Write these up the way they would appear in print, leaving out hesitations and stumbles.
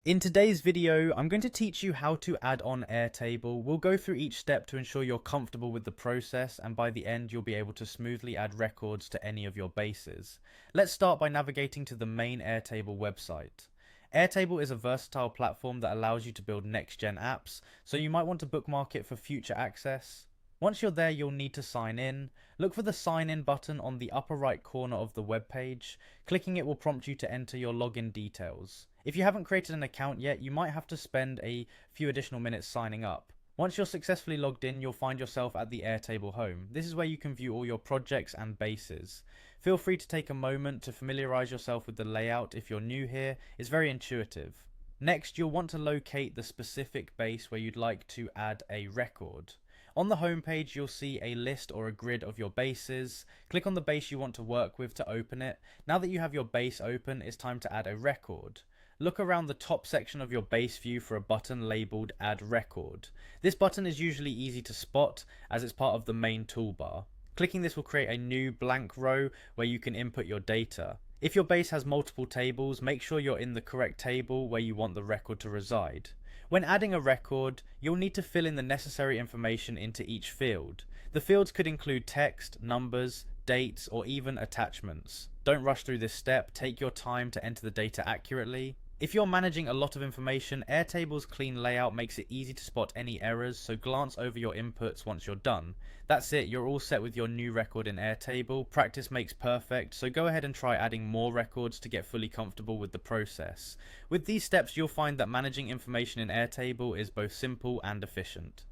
In today's video, I'm going to teach you how to add on Airtable. We'll go through each step to ensure you're comfortable with the process, and by the end you'll be able to smoothly add records to any of your bases. Let's start by navigating to the main Airtable website. Airtable is a versatile platform that allows you to build next-gen apps, so you might want to bookmark it for future access. Once you're there, you'll need to sign in. Look for the sign in button on the upper right corner of the web page. Clicking it will prompt you to enter your login details. If you haven't created an account yet, you might have to spend a few additional minutes signing up. Once you're successfully logged in, you'll find yourself at the Airtable home. This is where you can view all your projects and bases. Feel free to take a moment to familiarize yourself with the layout if you're new here. It's very intuitive. Next, you'll want to locate the specific base where you'd like to add a record. On the home page, you'll see a list or a grid of your bases. Click on the base you want to work with to open it. Now that you have your base open, it's time to add a record. Look around the top section of your base view for a button labeled Add Record. This button is usually easy to spot as it's part of the main toolbar. Clicking this will create a new blank row where you can input your data. If your base has multiple tables, make sure you're in the correct table where you want the record to reside. When adding a record, you'll need to fill in the necessary information into each field. The fields could include text, numbers, dates, or even attachments. Don't rush through this step, take your time to enter the data accurately. If you're managing a lot of information, Airtable's clean layout makes it easy to spot any errors, so glance over your inputs once you're done. That's it, you're all set with your new record in Airtable. Practice makes perfect, so go ahead and try adding more records to get fully comfortable with the process. With these steps, you'll find that managing information in Airtable is both simple and efficient.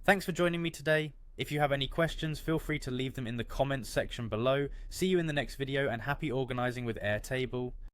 Thanks for joining me today. If you have any questions, feel free to leave them in the comments section below. See you in the next video, and happy organizing with Airtable.